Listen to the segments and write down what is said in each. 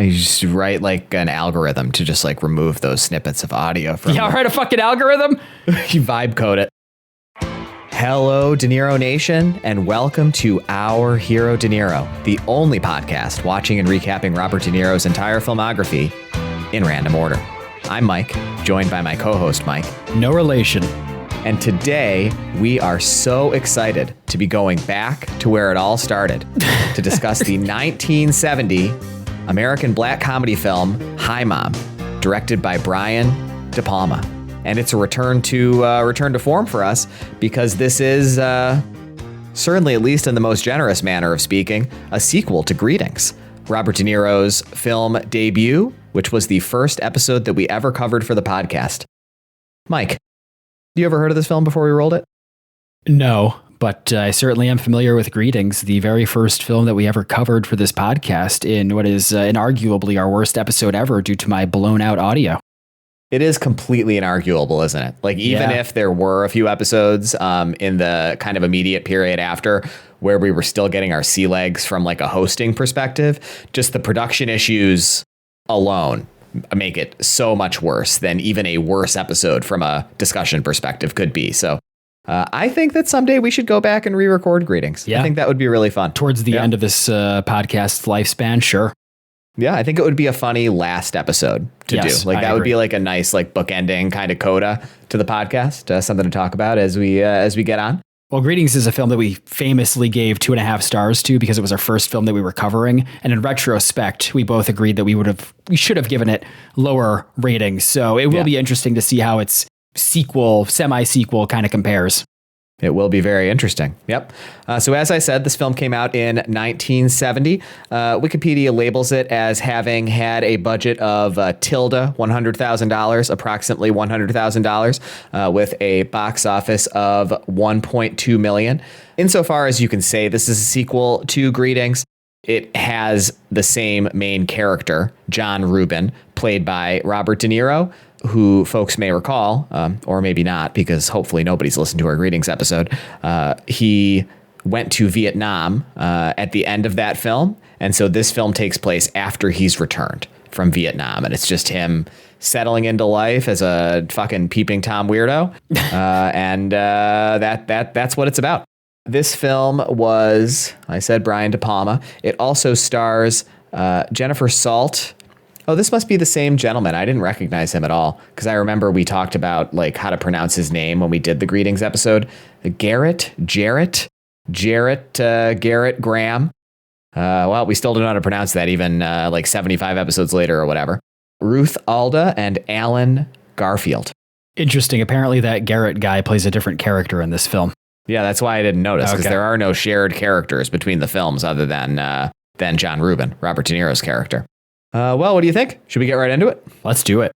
You just write like an algorithm to just like remove those snippets of audio from. Yeah, write a fucking algorithm. You vibe code it. Hello, De Niro Nation, and welcome to Our Hero De Niro, the only podcast watching and recapping Robert De Niro's entire filmography in random order. I'm Mike, joined by my co-host Mike. No relation. And today, we are so excited to be going back to where it all started to discuss the 1970 American black comedy film Hi Mom, directed by Brian De Palma. And it's a return to form for us because this is, certainly, at least in the most generous manner of speaking, a sequel to Greetings, Robert De Niro's film debut, which was the first episode that we ever covered for the podcast. Mike, you ever heard of this film before we rolled it? No, but I certainly am familiar with Greetings, the very first film that we ever covered for this podcast in what is inarguably our worst episode ever due to my blown out audio. It is completely inarguable, isn't it? Like, even if there were a few episodes in the kind of immediate period after where we were still getting our sea legs from like a hosting perspective, just the production issues alone make it so much worse than even a worse episode from a discussion perspective could be. So I think that someday we should go back and re-record Greetings. Yeah. I think that would be really fun. Towards the end of this podcast's lifespan, sure. Yeah, I think it would be a funny last episode to do. Like that would be like a nice like bookending kind of coda to the podcast, something to talk about as we get on. Well, Greetings is a film that we famously gave 2.5 stars to because it was our first film that we were covering. And in retrospect, we both agreed that we should have given it lower ratings. So it will be interesting to see how its sequel, semi-sequel kind of compares. It will be very interesting. Yep. So as I said, this film came out in 1970. Wikipedia labels it as having had a budget of $100,000, approximately $100,000, with a box office of $1.2 million. Insofar as you can say this is a sequel to Greetings, it has the same main character, John Rubin, played by Robert De Niro, who folks may recall, or maybe not, because hopefully nobody's listened to our Greetings episode. He went to Vietnam at the end of that film. And so this film takes place after he's returned from Vietnam. And it's just him settling into life as a fucking peeping Tom weirdo. And that's what it's about. This film was, I said, Brian De Palma. It also stars Jennifer Salt. Oh, this must be the same gentleman. I didn't recognize him at all because I remember we talked about like how to pronounce his name when we did the Greetings episode. Garrett Graham. Well, we still don't know how to pronounce that even like 75 episodes later or whatever. Ruth Alda and Alan Garfield. Interesting. Apparently that Garrett guy plays a different character in this film. Yeah, that's why I didn't notice because there are no shared characters between the films other than John Rubin, Robert De Niro's character. Well, what do you think? Should we get right into it? Let's do it.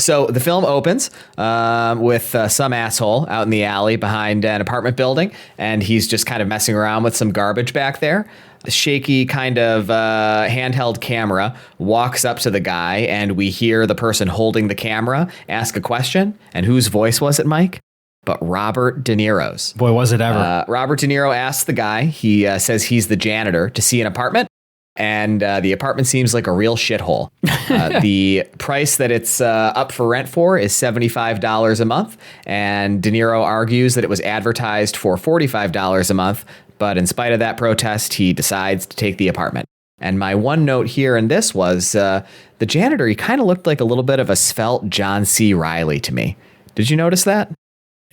So the film opens with some asshole out in the alley behind an apartment building, and he's just kind of messing around with some garbage back there. A shaky kind of handheld camera walks up to the guy, and we hear the person holding the camera ask a question. And whose voice was it, Mike? But Robert De Niro's. Boy, was it ever. Robert De Niro asks the guy, he says he's the janitor, to see an apartment. And the apartment seems like a real shithole. The price that it's up for rent for is $75 a month. And De Niro argues that it was advertised for $45 a month. But in spite of that protest, he decides to take the apartment. And my one note here in this was the janitor, he kind of looked like a little bit of a svelte John C. Reilly to me. Did you notice that?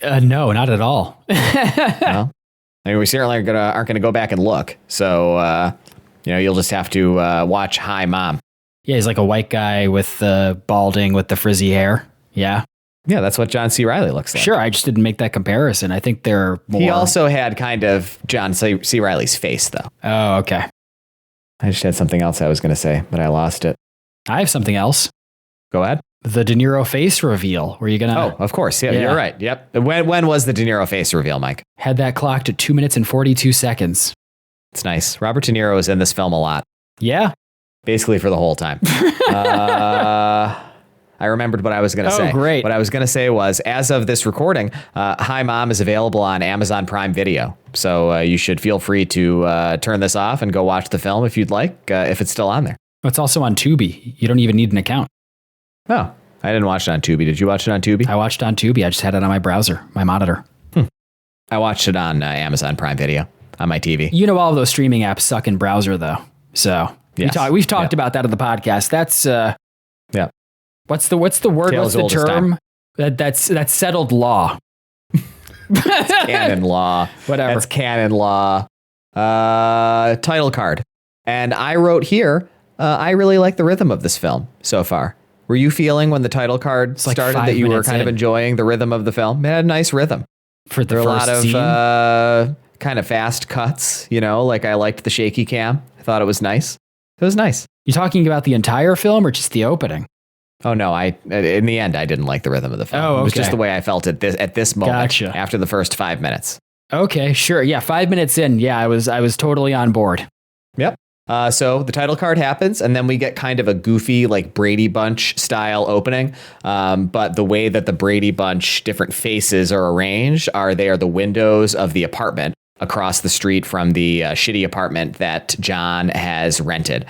No, not at all. Well, I mean, we certainly aren't going to go back and look. So, you'll just have to watch Hi Mom. Yeah, he's like a white guy with balding with the frizzy hair. Yeah. Yeah, that's what John C. Reilly looks like. Sure, I just didn't make that comparison. I think they're more... He also had kind of John C. Reilly's face, though. Oh, okay. I just had something else I was going to say, but I lost it. I have something else. Go ahead. The De Niro face reveal. Were you going to... Oh, of course. Yeah, you're right. Yep. When was the De Niro face reveal, Mike? Had that clocked at 2 minutes and 42 seconds. It's nice. Robert De Niro is in this film a lot. Yeah. Basically for the whole time. I remembered what I was going to say. Oh, great. What I was going to say was, as of this recording, Hi Mom is available on Amazon Prime Video. So you should feel free to turn this off and go watch the film if you'd like, if it's still on there. It's also on Tubi. You don't even need an account. Oh, I didn't watch it on Tubi. Did you watch it on Tubi? I watched it on Tubi. I just had it on my browser, my monitor. I watched it on Amazon Prime Video on my TV. You know, all of those streaming apps suck in browser, though. So Yes. we've talked about that on the podcast. That's Yeah. what's the word? Tale as What's the old as term? That's settled law. Canon law. Whatever. That's canon law. Title card. And I wrote here, I really like the rhythm of this film so far. Were you feeling when the title card like started 5 that you were minutes kind of in. enjoying the rhythm of the film? It had a nice rhythm. For the There were a first lot of scene. kind of fast cuts, like I liked the shaky cam. I thought it was nice. It was nice. You talking about the entire film or just the opening? Oh no, in the end I didn't like the rhythm of the film. Oh, It was okay. just the way I felt at this moment Gotcha. after the first 5 minutes. Okay, sure. Yeah, 5 minutes in. Yeah, I was totally on board. Yep. So the title card happens, and then we get kind of a goofy, like Brady Bunch style opening. But the way that the Brady Bunch different faces are arranged they are the windows of the apartment across the street from the shitty apartment that John has rented.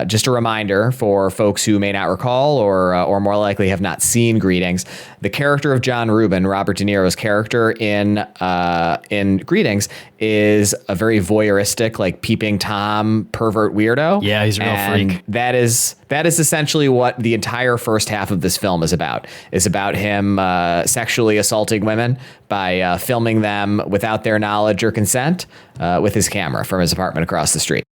Just a reminder for folks who may not recall or more likely have not seen Greetings, the character of John Rubin, Robert De Niro's character in Greetings, is a very voyeuristic, like peeping Tom pervert weirdo. Yeah, he's a real And freak. That is essentially what the entire first half of this film is about him sexually assaulting women by filming them without their knowledge or consent with his camera from his apartment across the street.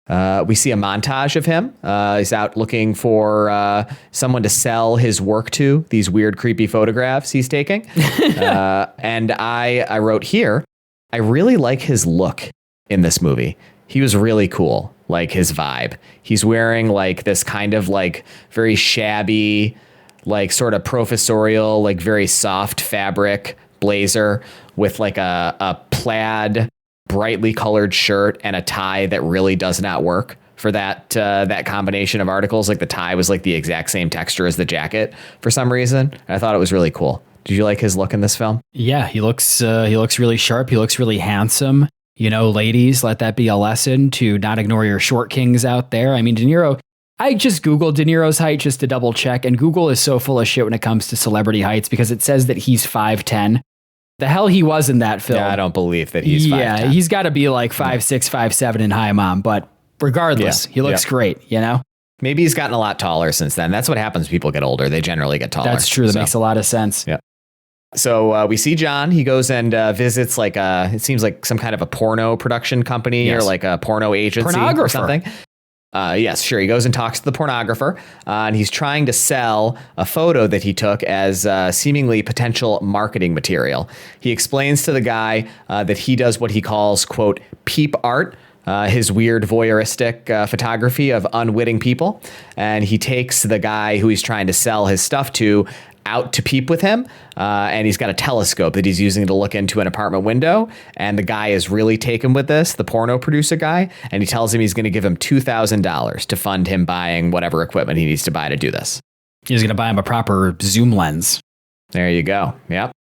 We see a montage of him. He's out looking for someone to sell his work to, these weird, creepy photographs he's taking. And I wrote here, I really like his look in this movie. He was really cool, like his vibe. He's wearing like this kind of like very shabby, like sort of professorial, like very soft fabric blazer with like a plaid brightly colored shirt and a tie that really does not work for that combination of articles. Like the tie was like the exact same texture as the jacket for some reason. And I thought it was really cool. Did you like his look in this film? Yeah, he looks really sharp. He looks really handsome. Ladies, let that be a lesson to not ignore your short kings out there. I mean, De Niro, I just Googled De Niro's height just to double check, and Google is so full of shit when it comes to celebrity heights because it says that he's 5'10". The hell he was in that film. Yeah, I don't believe that he's 5'10". Yeah, he's got to be like 5'6", 5'7" in High Mom, but regardless, he looks great, Maybe he's gotten a lot taller since then. That's what happens when people get older. They generally get taller. That's true. That makes a lot of sense. Yeah. So we see John. He goes and visits it seems like some kind of a porno production company or like a porno agency or something. Yes, sure. He goes and talks to the pornographer, and he's trying to sell a photo that he took as seemingly potential marketing material. He explains to the guy that he does what he calls, quote, peep art, his weird voyeuristic photography of unwitting people. And he takes the guy who he's trying to sell his stuff to out to peep with him, and he's got a telescope that he's using to look into an apartment window, and the guy is really taken with this, the porno producer guy, and he tells him he's going to give him $2,000 to fund him buying whatever equipment he needs to buy to do this. He's going to buy him a proper zoom lens. There you go. Yep.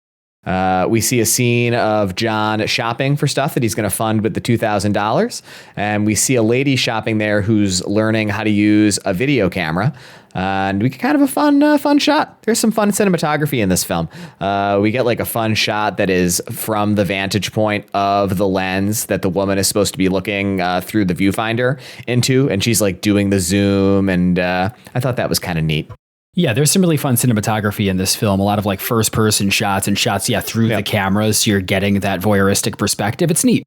We see a scene of John shopping for stuff that he's going to fund with the $2,000. And we see a lady shopping there who's learning how to use a video camera. And we get kind of a fun shot. There's some fun cinematography in this film. We get like a fun shot that is from the vantage point of the lens that the woman is supposed to be looking through the viewfinder into. And she's like doing the zoom. And I thought that was kind of neat. Yeah, there's some really fun cinematography in this film. A lot of like first person shots and shots, through the cameras. So you're getting that voyeuristic perspective. It's neat.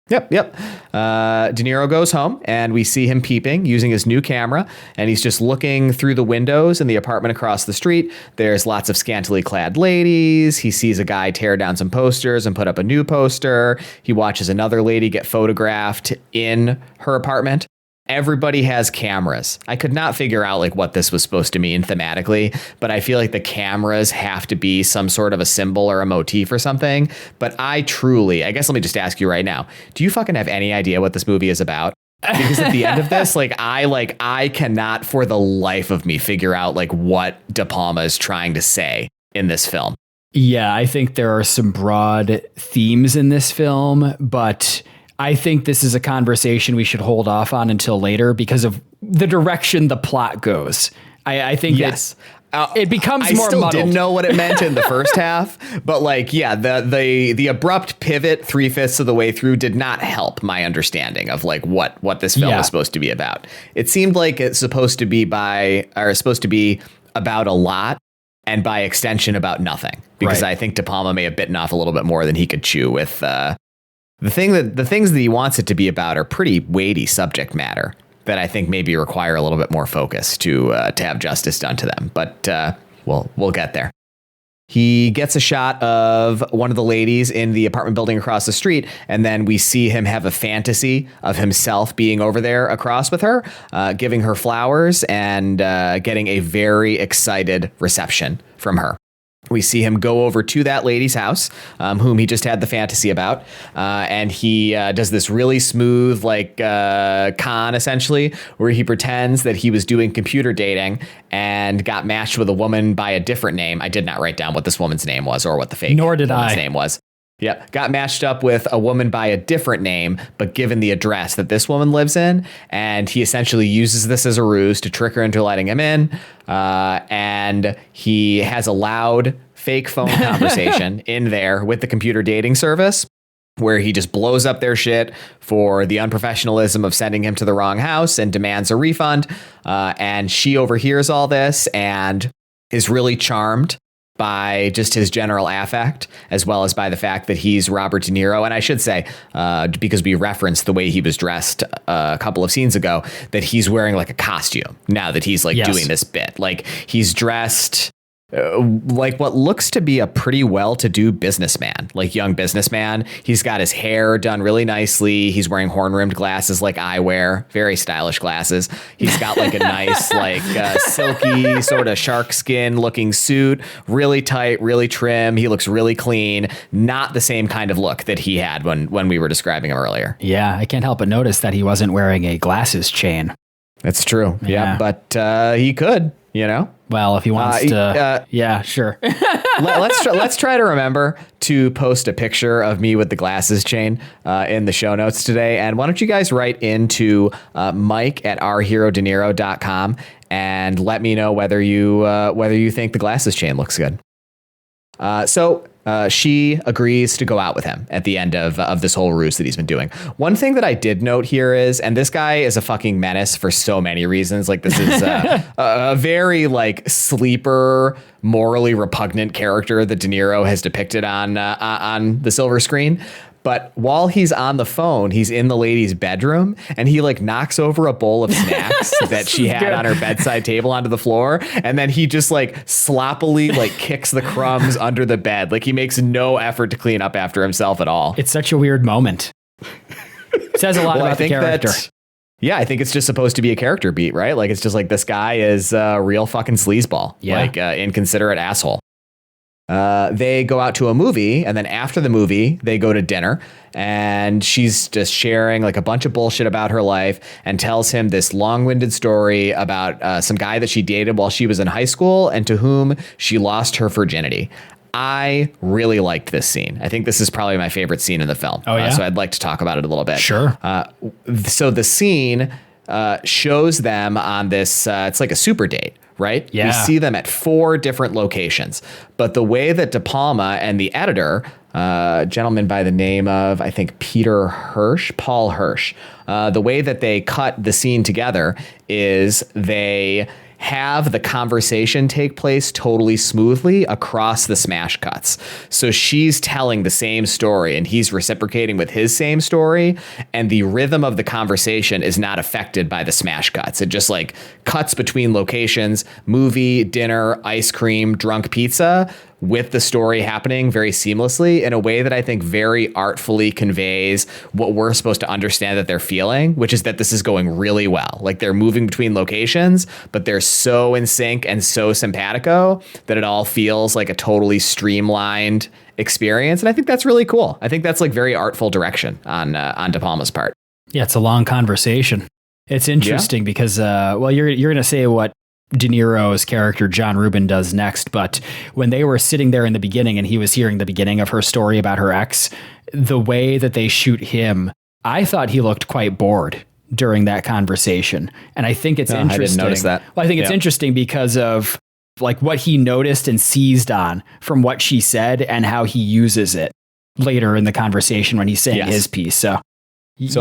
Yep. De Niro goes home and we see him peeping using his new camera, and he's just looking through the windows in the apartment across the street. There's lots of scantily clad ladies. He sees a guy tear down some posters and put up a new poster. He watches another lady get photographed in her apartment. Everybody has cameras. I could not figure out like what this was supposed to mean thematically, but I feel like the cameras have to be some sort of a symbol or a motif or something. But I guess let me just ask you right now, do you fucking have any idea what this movie is about? Because at the end of this, I cannot for the life of me figure out like what De Palma is trying to say in this film. Yeah, I think there are some broad themes in this film, but I think this is a conversation we should hold off on until later because of the direction the plot goes. I think Yes. it becomes I more still muddled. didn't know what it meant in the first half, but like, yeah, the abrupt pivot 3/5 of the way through did not help my understanding of like what this film was supposed to be about. It seemed like it's supposed to be about a lot, and by extension about nothing, because Right. I think De Palma may have bitten off a little bit more than he could chew with the things that he wants it to be about are pretty weighty subject matter that I think maybe require a little bit more focus to have justice done to them. But we'll get there. He gets a shot of one of the ladies in the apartment building across the street, and then we see him have a fantasy of himself being over there across with her, giving her flowers and getting a very excited reception from her. We see him go over to that lady's house, whom he just had the fantasy about, and he does this really smooth, like, con, essentially, where he pretends that he was doing computer dating and got matched with a woman by a different name. I did not write down what this woman's name was or what the fake Nor did woman's I. name was. Yep, got matched up with a woman by a different name, but given the address that this woman lives in, and he essentially uses this as a ruse to trick her into letting him in, and he has a loud fake phone conversation in there with the computer dating service, where he just blows up their shit for the unprofessionalism of sending him to the wrong house and demands a refund, and she overhears all this and is really charmed by just his general affect, as well as by the fact that he's Robert De Niro. And I should say, because we referenced the way he was dressed a couple of scenes ago, that he's wearing like a costume now that he's like doing this bit. Like he's dressed like what looks to be a pretty well-to-do businessman, like young businessman. He's got his hair done really nicely. He's wearing horn-rimmed glasses like I wear, very stylish glasses. He's got like a nice, like silky sort of shark skin looking suit, really tight, really trim. He looks really clean. Not the same kind of look that he had when we were describing him earlier. Yeah, I can't help but notice that he wasn't wearing a glasses chain. That's true. Yeah. But he could, you know. Well, if he wants to, yeah, sure. Let's try to remember to post a picture of me with the glasses chain in the show notes today. And why don't you guys write into Mike at ourherodeniro.com and let me know whether you think the glasses chain looks good. So she agrees to go out with him at the end of this whole ruse that he's been doing. One thing that I did note here is, and this guy is a fucking menace for so many reasons. Like this is a very like sleeper, morally repugnant character that De Niro has depicted on the silver screen. But while he's on the phone, he's in the lady's bedroom and he like knocks over a bowl of snacks that she had on her bedside table onto the floor. And then he just like sloppily like kicks the crumbs under the bed. Like he makes no effort to clean up after himself at all. It's such a weird moment. It says a lot about the character. Yeah, I think it's just supposed to be a character beat, right? Like it's just like this guy is a real fucking sleazeball, like inconsiderate asshole. They go out to a movie, and then after the movie, they go to dinner, and she's just sharing like a bunch of bullshit about her life and tells him this long-winded story about some guy that she dated while she was in high school and to whom she lost her virginity. I really liked this scene. I think this is probably my favorite scene in the film. Oh, yeah? So I'd like to talk about it a little bit. Sure. So the scene shows them on this, it's like a super date, right? Yeah. We see them at 4 different locations. But the way that De Palma and the editor, a gentleman by the name of, I think, Paul Hirsch, the way that they cut the scene together is they have the conversation take place totally smoothly across the smash cuts. So she's telling the same story and he's reciprocating with his same story, and the rhythm of the conversation is not affected by the smash cuts. It just like cuts between locations, movie, dinner, ice cream, drunk pizza, with the story happening very seamlessly in a way that I think very artfully conveys what we're supposed to understand that they're feeling, which is that this is going really well. Like they're moving between locations, but they're so in sync and so simpatico that it all feels like a totally streamlined experience. And I think that's really cool. I think that's like very artful direction on De Palma's part. Yeah, it's a long conversation. It's interesting because, well, you're going to say what De Niro's character John Rubin does next, but when they were sitting there in the beginning and he was hearing the beginning of her story about her ex, the way that they shoot him I thought he looked quite bored during that conversation. And I think it's interesting. I didn't notice that. Well, I think it's interesting because of like what he noticed and seized on from what she said and how he uses it later in the conversation when he's saying his piece. So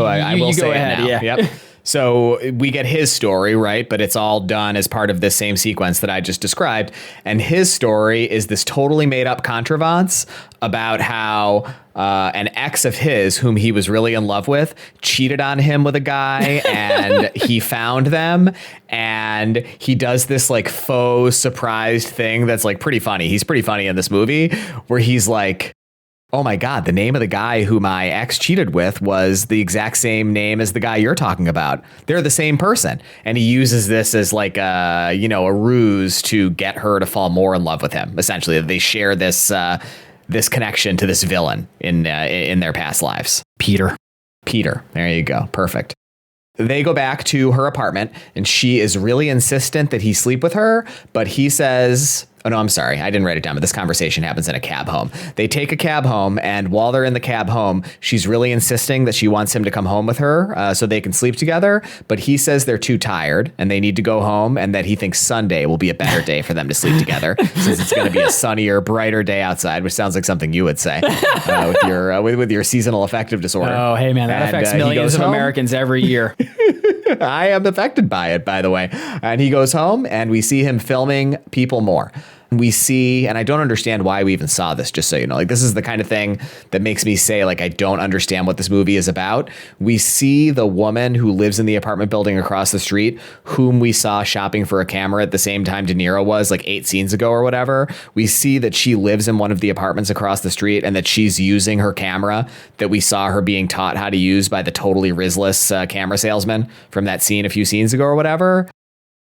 I will say go ahead. Now. Yeah. Yep. So we get his story, right? But it's all done as part of this same sequence that I just described. And his story is this totally made up contrivance about how an ex of his, whom he was really in love with, cheated on him with a guy and he found them. And he does this like faux surprised thing that's like pretty funny. He's pretty funny in this movie where he's like, oh my God, the name of the guy who my ex cheated with was the exact same name as the guy you're talking about. They're the same person. And he uses this as like a ruse to get her to fall more in love with him. Essentially, they share this connection to this villain in their past lives. Peter. There you go. Perfect. They go back to her apartment and she is really insistent that he sleep with her, but he says, oh no, I'm sorry. I didn't write it down, but this conversation happens in a cab home. They take a cab home and while they're in the cab home, she's really insisting that she wants him to come home with her so they can sleep together. But he says they're too tired and they need to go home and that he thinks Sunday will be a better day for them to sleep together since it's going to be a sunnier, brighter day outside, which sounds like something you would say with your seasonal affective disorder. Oh, hey man, that affects millions of Americans every year. I am affected by it, by the way. And he goes home and we see him filming people more. We see, and I don't understand why we even saw this, just so you know, like this is the kind of thing that makes me say, like, I don't understand what this movie is about. We see the woman who lives in the apartment building across the street, whom we saw shopping for a camera at the same time De Niro was like 8 scenes ago or whatever. We see that she lives in one of the apartments across the street and that she's using her camera that we saw her being taught how to use by the totally risless camera salesman from that scene a few scenes ago or whatever.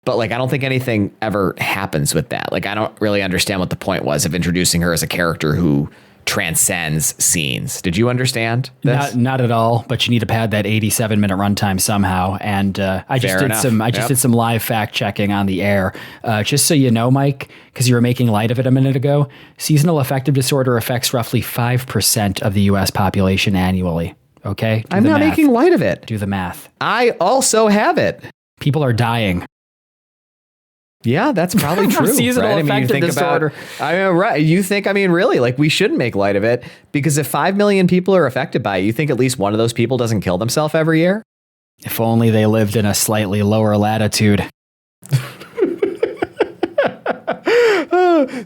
But like, I don't think anything ever happens with that. Like, I don't really understand what the point was of introducing her as a character who transcends scenes. Did you understand this? Not at all, but you need to pad that 87-minute runtime somehow. And I just did some live fact checking on the air. Just so you know, Mike, because you were making light of it a minute ago, seasonal affective disorder affects roughly 5% of the U.S. population annually. Okay? I'm not making light of it. Do the math. I also have it. People are dying. Yeah, that's probably true. Seasonal right? affective disorder. Right. You think, really, like we shouldn't make light of it because if 5 million people are affected by it, you think at least one of those people doesn't kill themselves every year? If only they lived in a slightly lower latitude.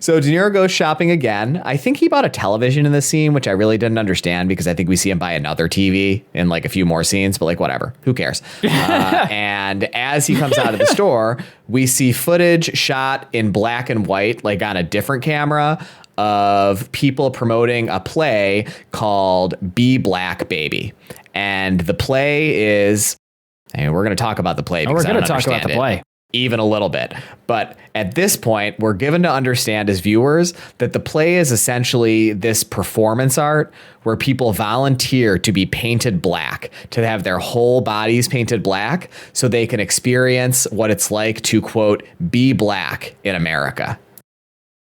So De Niro goes shopping again. I think he bought a television in this scene, which I really didn't understand because I think we see him buy another TV in like a few more scenes, but like whatever, who cares? And as he comes out of the store, we see footage shot in black and white, like on a different camera of people promoting a play called Be Black Baby. And the play is, and we're going to talk about the play because we're going to talk about the play. Even a little bit. But at this point, we're given to understand as viewers that the play is essentially this performance art where people volunteer to be painted black, to have their whole bodies painted black so they can experience what it's like to, quote, be black in America.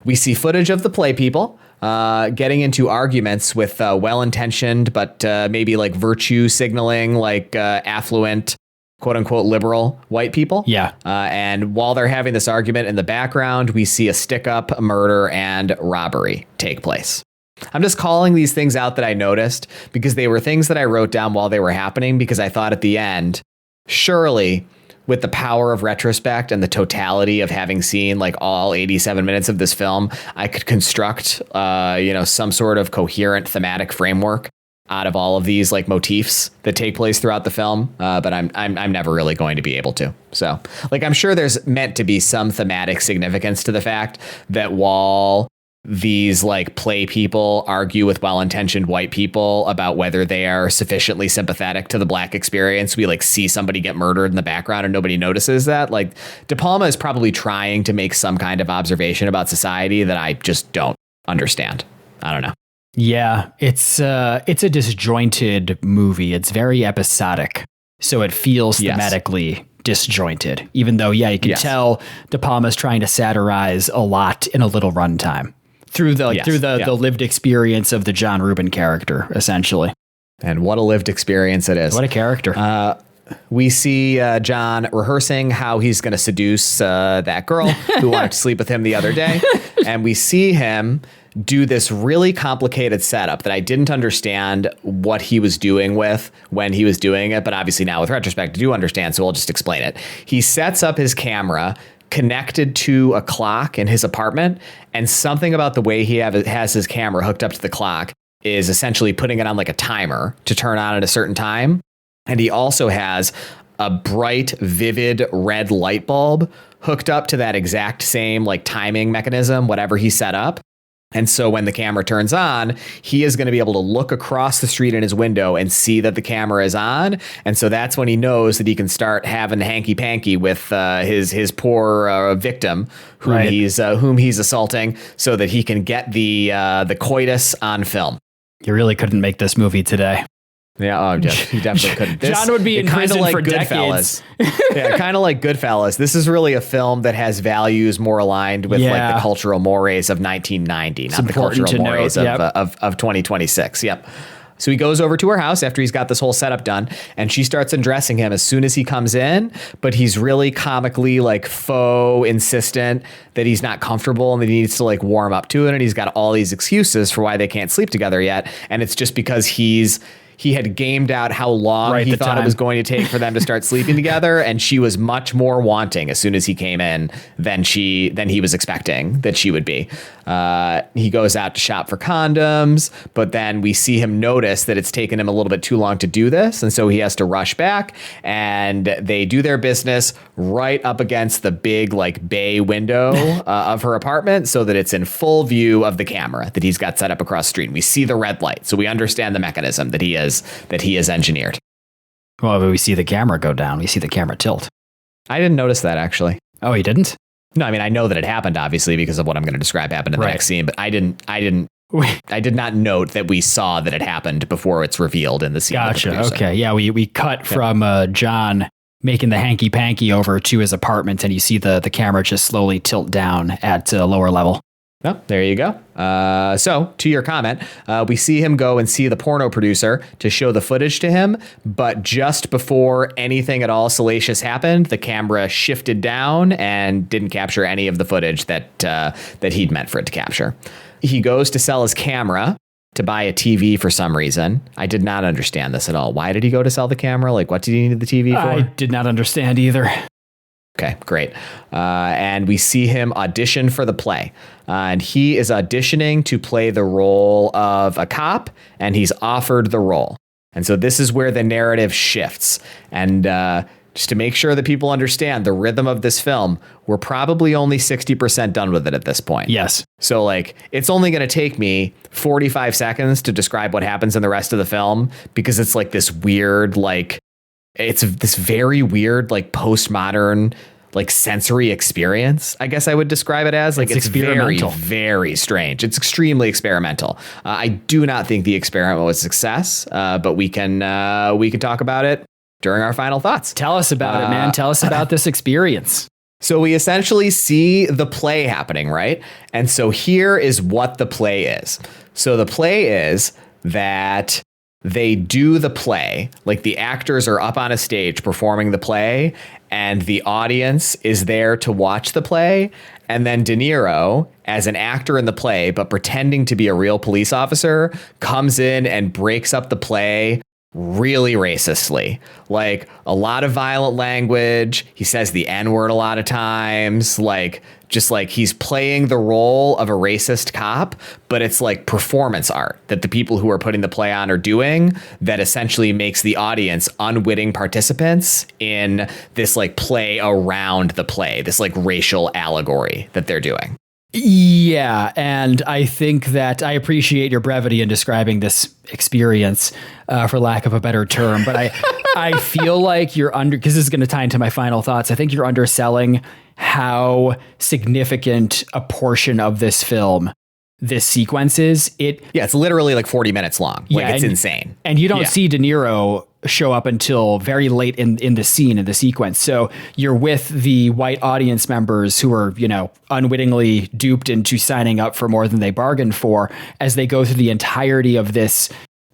We see footage of the play people getting into arguments with well-intentioned but maybe like virtue signaling, like affluent, quote unquote, liberal white people. Yeah. And while they're having this argument in the background, we see a stick up, a murder, and robbery take place. I'm just calling these things out that I noticed because they were things that I wrote down while they were happening because I thought at the end, surely with the power of retrospect and the totality of having seen like all 87 minutes of this film, I could construct, some sort of coherent thematic framework out of all of these like motifs that take place throughout the film. But I'm never really going to be able to. So like, I'm sure there's meant to be some thematic significance to the fact that while these like play people argue with well-intentioned white people about whether they are sufficiently sympathetic to the black experience, we like see somebody get murdered in the background and nobody notices that. Like De Palma is probably trying to make some kind of observation about society that I just don't understand. I don't know. Yeah, it's a disjointed movie. It's very episodic, so it feels thematically disjointed. Even though, you can tell De Palma's trying to satirize a lot in a little runtime through the lived experience of the John Rubin character, essentially. And what a lived experience it is. What a character. We see John rehearsing how he's going to seduce that girl who wanted to sleep with him the other day. And we see him do this really complicated setup that I didn't understand what he was doing with when he was doing it. But obviously now with retrospect, I do understand. So I'll just explain it. He sets up his camera connected to a clock in his apartment. And something about the way he has his camera hooked up to the clock is essentially putting it on like a timer to turn on at a certain time. And he also has a bright, vivid red light bulb hooked up to that exact same like timing mechanism, whatever he set up. And so when the camera turns on, he is going to be able to look across the street in his window and see that the camera is on. And so that's when he knows that he can start having hanky panky with his poor victim whom he's assaulting, so that he can get the coitus on film. You really couldn't make this movie today. Yeah, you definitely couldn't. John would be in prison for decades. Yeah, kind of like Goodfellas. This is really a film that has values more aligned with like the cultural mores of 1990, not the cultural mores of 2026. Yep. So he goes over to her house after he's got this whole setup done, and she starts undressing him as soon as he comes in, but he's really comically like faux insistent that he's not comfortable and that he needs to like warm up to it, and he's got all these excuses for why they can't sleep together yet, and it's just because he had gamed out how long he thought it was going to take for them to start sleeping together, and she was much more wanting as soon as he came in than he was expecting that she would be. He goes out to shop for condoms, but then we see him notice that it's taken him a little bit too long to do this, and so he has to rush back, and they do their business right up against the big like bay window of her apartment, so that it's in full view of the camera that he's got set up across the street. And we see the red light, so we understand the mechanism that he has engineered. Well, we see the camera go down. We see the camera tilt. I didn't notice that, actually. Oh, you didn't? No, I mean, I know that it happened, obviously, because of what I'm going to describe happened in the next scene, but I did not note that we saw that it happened before it's revealed in the scene. Gotcha. Okay. Yeah, we cut from John making the hanky panky over to his apartment, and you see the camera just slowly tilt down at a lower level. Oh, there you go. So, to your comment, we see him go and see the porno producer to show the footage to him, but just before anything at all salacious happened, the camera shifted down and didn't capture any of the footage that he'd meant for it to capture. He goes to sell his camera to buy a TV for some reason. I did not understand this at all. Why did he go to sell the camera? Like, what did he need the TV for? I did not understand either. Okay, great. And we see him audition for the play. And he is auditioning to play the role of a cop, and he's offered the role. And so this is where the narrative shifts. And just to make sure that people understand the rhythm of this film, we're probably only 60% done with it at this point. Yes. So like, it's only going to take me 45 seconds to describe what happens in the rest of the film, because it's like this weird, like, it's this very weird, like postmodern, like sensory experience, I guess I would describe it as. Like, it's very, very strange. It's extremely experimental. I do not think the experiment was a success, but we can talk about it during our final thoughts. Tell us about it, man. Tell us about this experience. So we essentially see the play happening, right? And so here is what the play is. So the play is that they do the play, like the actors are up on a stage performing the play, and the audience is there to watch the play. And then De Niro, as an actor in the play, but pretending to be a real police officer, comes in and breaks up the play really racistly. Like, a lot of violent language. He says the N-word a lot of times. Like, just like he's playing the role of a racist cop, but it's like performance art that the people who are putting the play on are doing that essentially makes the audience unwitting participants in this like play around the play, this like racial allegory that they're doing. Yeah, and I think that I appreciate your brevity in describing this experience, for lack of a better term. But I feel like you're because this is going to tie into my final thoughts. I think you're underselling how significant a portion of this film this sequence is. It's literally like 40 minutes long. Like, it's insane. And you don't see De Niro show up until very late in the scene, in the sequence. So you're with the white audience members who are, unwittingly duped into signing up for more than they bargained for, as they go through the entirety of this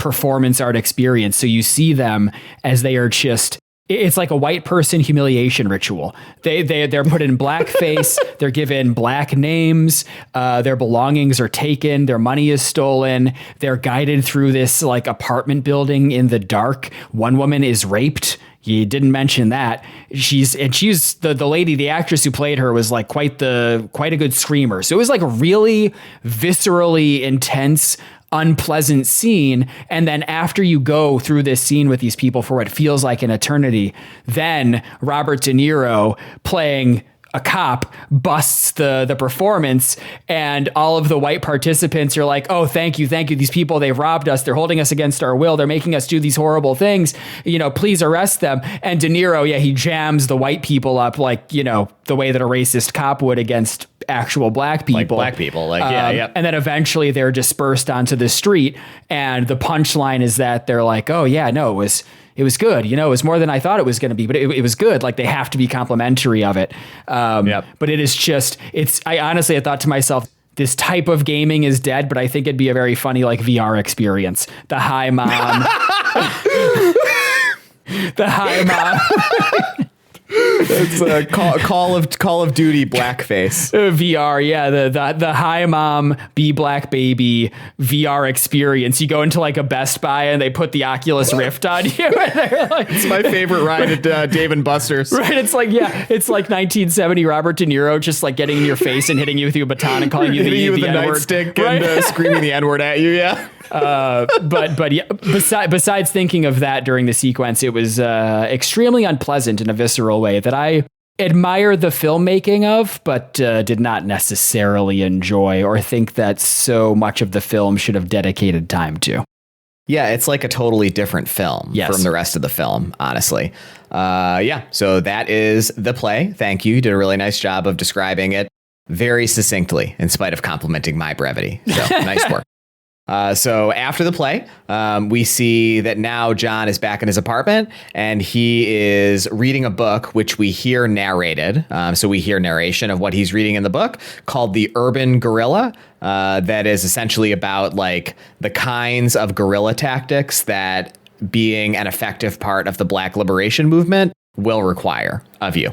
performance art experience. So you see them as they are just, it's like a white person humiliation ritual. They're put in blackface. They're given black names. Their belongings are taken. Their money is stolen. They're guided through this like apartment building in the dark. One woman is raped. You didn't mention that. She's the lady, the actress who played her was like quite a good screamer. So it was like a really viscerally intense, unpleasant scene. And then after you go through this scene with these people for what feels like an eternity, then Robert De Niro playing a cop busts the performance, and all of the white participants are like, oh, thank you. These people, they've robbed us. They're holding us against our will. They're making us do these horrible things. Please arrest them. And De Niro, he jams the white people up like, the way that a racist cop would against actual black people. Like black people. Yeah. And then eventually they're dispersed onto the street. And the punchline is that they're like, oh, yeah, no, it was good. It was more than I thought it was going to be, but it was good. Like they have to be complimentary of it. But it is just, I thought to myself, this type of gaming is dead, but I think it'd be a very funny like VR experience. The Hi Mom. The Hi Mom. It's a Call of Duty blackface. VR, yeah, the Hi Mom Be Black Baby VR experience. You go into like a Best Buy and they put the Oculus Rift on you. And they're like, it's my favorite ride at Dave and Buster's. Right, it's like 1970 Robert De Niro just like getting in your face and hitting you with a baton and calling you the N-word. Nightstick, right? And screaming the N-word at you. Yeah. But yeah, besides thinking of that during the sequence, it was extremely unpleasant in a visceral way that I admire the filmmaking of, but did not necessarily enjoy or think that so much of the film should have dedicated time to. Yeah, it's like a totally different film from the rest of the film, honestly. So that is the play. Thank you. You did a really nice job of describing it very succinctly, in spite of complimenting my brevity. So nice work. So after the play, we see that now John is back in his apartment and he is reading a book, which we hear narrated. So we hear narration of what he's reading in the book called The Urban Guerrilla. That is essentially about like the kinds of guerrilla tactics that being an effective part of the Black liberation movement will require of you.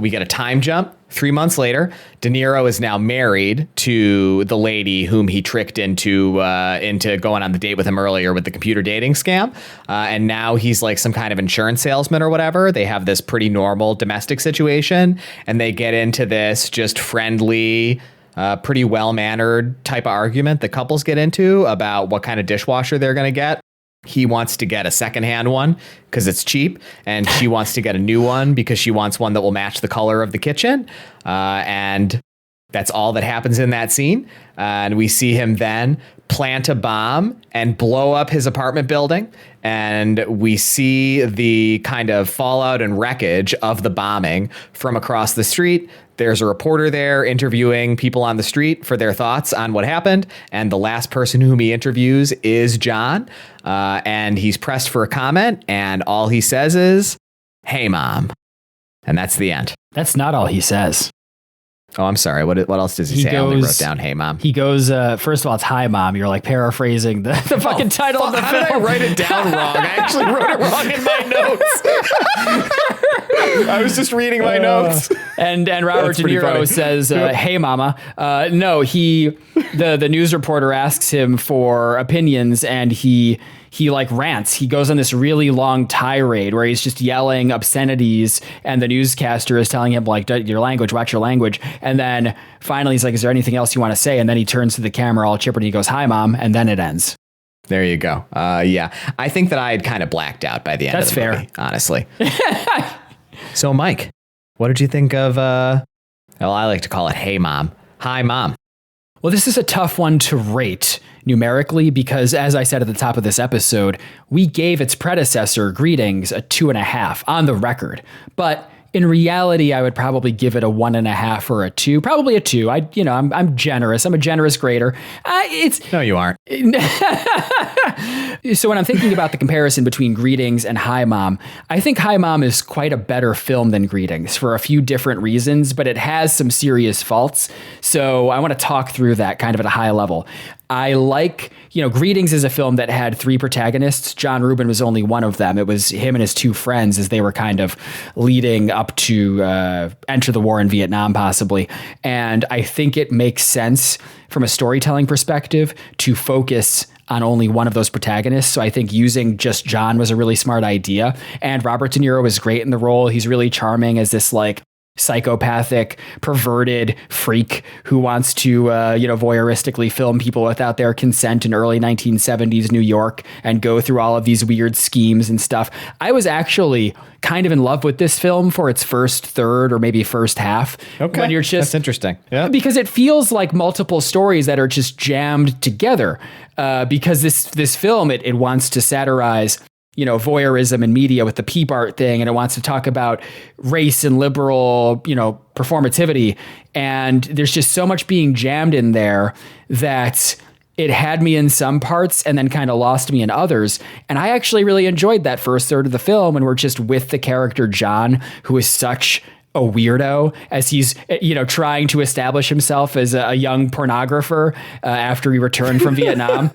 We get a time jump. 3 months later, De Niro is now married to the lady whom he tricked into going on the date with him earlier with the computer dating scam. And now he's like some kind of insurance salesman or whatever. They have this pretty normal domestic situation, and they get into this just friendly, pretty well-mannered type of argument that couples get into about what kind of dishwasher they're going to get. He wants to get a secondhand one because it's cheap, and she wants to get a new one because she wants one that will match the color of the kitchen. And that's all that happens in that scene. And we see him then plant a bomb and blow up his apartment building. And we see the kind of fallout and wreckage of the bombing from across the street. There's a reporter there interviewing people on the street for their thoughts on what happened. And the last person whom he interviews is John. And he's pressed for a comment. And all he says is, "Hey, Mom." And that's the end. That's not all he says. Oh, I'm sorry. What else does he say? I only wrote down, "Hey, Mom." He goes, first of all, it's "Hi, Mom." You're like paraphrasing the fucking title of the film. How did I write it down wrong? I actually wrote it wrong in my notes. I was just reading my notes. And Robert De Niro says, "Hey, Mama." No, the news reporter asks him for opinions, and he like rants. He goes on this really long tirade where he's just yelling obscenities, and the newscaster is telling him like, "Your language, watch your language." And then finally he's like, "Is there anything else you want to say?" And then he turns to the camera all chipper and he goes, "Hi, Mom." And then it ends. There you go. Yeah, I think that I had kind of blacked out by the end of the movie, honestly. So, Mike, what did you think of, I like to call it "Hey, Mom." Hi, Mom. Well, this is a tough one to rate numerically because, as I said at the top of this episode, we gave its predecessor, Greetings, a 2.5 on the record. But in reality, I would probably give it a 1.5 or a 2, probably a 2. I'm generous. I'm a generous grader. No, you aren't. So when I'm thinking about the comparison between Greetings and Hi, Mom, I think Hi, Mom is quite a better film than Greetings for a few different reasons, but it has some serious faults. So I want to talk through that kind of at a high level. I like, Greetings is a film that had three protagonists. John Rubin was only one of them. It was him and his two friends as they were kind of leading up to enter the war in Vietnam, possibly. And I think it makes sense from a storytelling perspective to focus on only one of those protagonists. So I think using just John was a really smart idea. And Robert De Niro was great in the role. He's really charming as this like psychopathic, perverted freak who wants to, voyeuristically film people without their consent in early 1970s New York and go through all of these weird schemes and stuff. I was actually kind of in love with this film for its first third or maybe first half. Okay, when you're just, that's interesting. Yeah, because it feels like multiple stories that are just jammed together. Because this film, it wants to satirize voyeurism in media with the P-BART thing, and it wants to talk about race and liberal, performativity. And there's just so much being jammed in there that it had me in some parts and then kind of lost me in others. And I actually really enjoyed that first third of the film, and we're just with the character John, who is such a weirdo as he's, trying to establish himself as a young pornographer after he returned from Vietnam.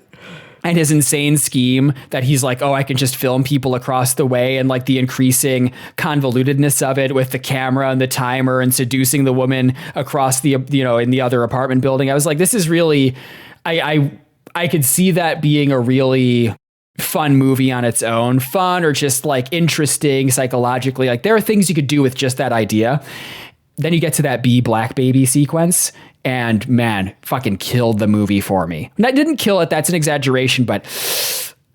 And his insane scheme that he's like, oh, I can just film people across the way, and like the increasing convolutedness of it with the camera and the timer and seducing the woman across the, in the other apartment building. I was like, this is really, I could see that being a really fun movie on its own, fun or just like interesting psychologically. Like there are things you could do with just that idea. Then you get to that black baby sequence, and man, fucking killed the movie for me. And I didn't kill it, that's an exaggeration, but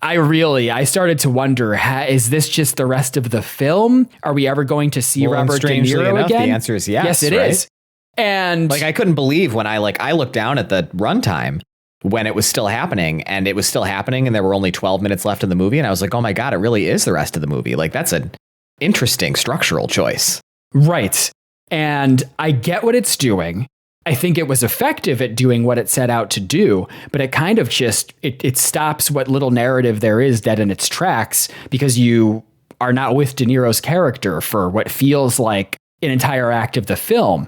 I started to wonder, is this just the rest of the film? Are we ever going to see Robert De Niro again? The answer is yes. Yes, it is. And like, I couldn't believe when I looked down at the runtime when it was still happening, and it was still happening, and there were only 12 minutes left in the movie. And I was like, oh my God, it really is the rest of the movie. Like, that's an interesting structural choice. Right. And I get what it's doing. I think it was effective at doing what it set out to do, but it kind of just, it stops what little narrative there is dead in its tracks, because you are not with De Niro's character for what feels like an entire act of the film.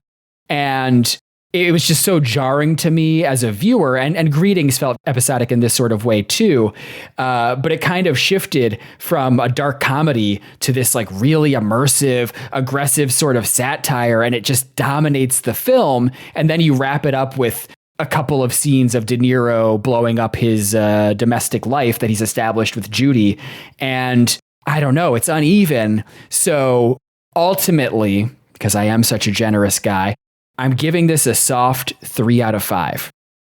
And it was just so jarring to me as a viewer, and Greetings felt episodic in this sort of way too. But it kind of shifted from a dark comedy to this like really immersive, aggressive sort of satire, and it just dominates the film. And then you wrap it up with a couple of scenes of De Niro blowing up his domestic life that he's established with Judy. And I don't know, it's uneven. So ultimately, because I am such a generous guy, I'm giving this a soft 3 out of 5.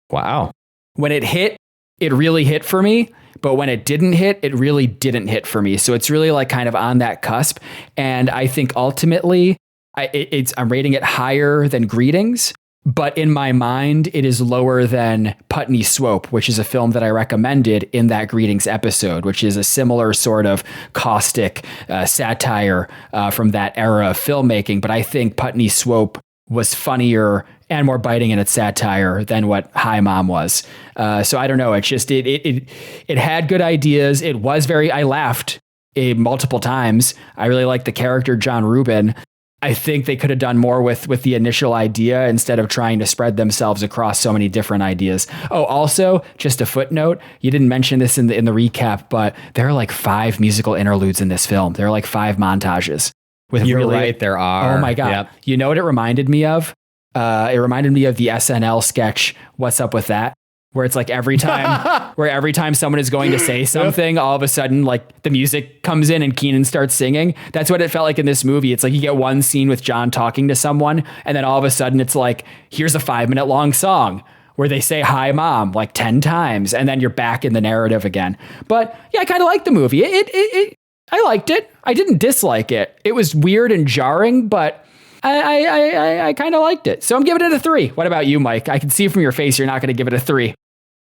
Wow. When it hit, it really hit for me. But when it didn't hit, it really didn't hit for me. So it's really like kind of on that cusp. And I think ultimately, I'm rating it higher than Greetings. But in my mind, it is lower than Putney Swope, which is a film that I recommended in that Greetings episode, which is a similar sort of caustic satire from that era of filmmaking. But I think Putney Swope was funnier and more biting in its satire than what Hi Mom was. So I don't know. It's just, it had good ideas. It was I laughed multiple times. I really like the character John Rubin. I think they could have done more with the initial idea instead of trying to spread themselves across so many different ideas. Oh, also, just a footnote, you didn't mention this in the recap, but there are like 5 musical interludes in this film. There are like 5 montages. You're right, there are. Oh my God. Yep. You know what it reminded me of? It reminded me of the SNL sketch, What's Up With That? Where it's like every time someone is going to say something, all of a sudden like the music comes in and Keenan starts singing. That's what it felt like in this movie. It's like you get one scene with John talking to someone, and then all of a sudden it's like, here's a 5-minute long song where they say Hi Mom like 10 times, and then you're back in the narrative again. But yeah, I kind of liked the movie. I liked it. I didn't dislike it. It was weird and jarring, but I kind of liked it. So I'm giving it a 3. What about you, Mike? I can see from your face you're not going to give it a 3.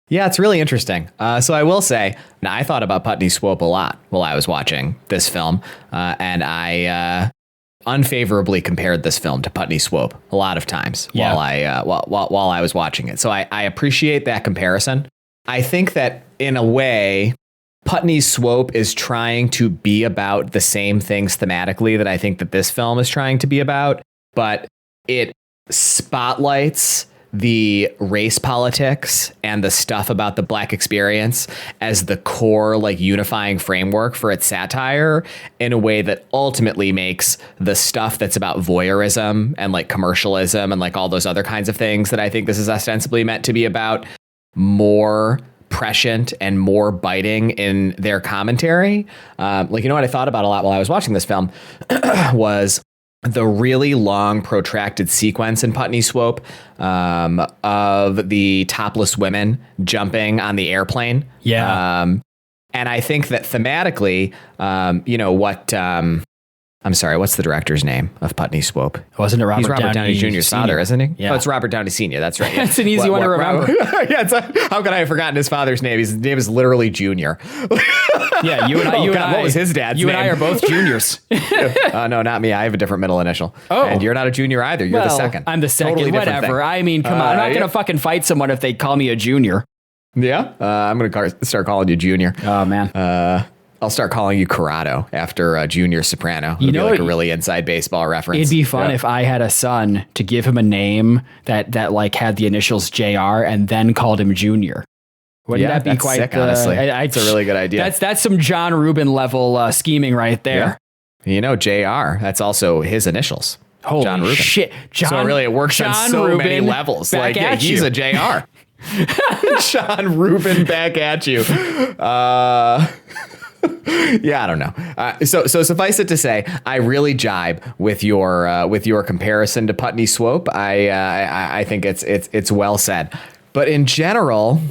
Yeah, it's really interesting. So I will say, now I thought about Putney Swope a lot while I was watching this film, and I unfavorably compared this film to Putney Swope a lot of times while I was watching it. So I appreciate that comparison. I think that in a way, Putney Swope is trying to be about the same things thematically that I think that this film is trying to be about, but it spotlights the race politics and the stuff about the Black experience as the core like unifying framework for its satire in a way that ultimately makes the stuff that's about voyeurism and like commercialism and like all those other kinds of things that I think this is ostensibly meant to be about more prescient and more biting in their commentary. Like, you know what I thought about a lot while I was watching this film was the really long, protracted sequence in Putney Swope of the topless women jumping on the airplane. Yeah. And I think that thematically, you know, what... I'm sorry, what's the director's name of Putney Swope? Wasn't it He's Robert Downey Jr.'s father, isn't he? Yeah. Oh, it's Robert Downey Sr., that's right. Yeah. That's an easy one to remember. Yeah, how could I have forgotten his father's name? His name is literally Junior. Yeah, you and I. What was his dad's name? name? You and I are both juniors. No, not me. I have a different middle initial. Oh. And you're not a junior either. You're the second. I'm the second. Totally different Whatever. thing. I mean, come on. I'm not going to fucking fight someone if they call me a junior. Yeah? I'm going to start calling you Junior. Oh, man. I'll start calling you Corrado after Junior Soprano. It'll be like a really inside baseball reference. It'd be fun if I had a son to give him a name that like had the initials JR and then called him Junior. Wouldn't that be that's quite sick, honestly. It's a really good idea. That's some John Rubin level scheming right there. Yeah. You know, JR, that's also his initials. Holy John Rubin. shit. So really it works on so many levels. Like, yeah, he's a JR. John Rubin back at you. Yeah, I don't know. So suffice it to say, I really jibe with your comparison to Putney Swope. I think it's well said. But in general,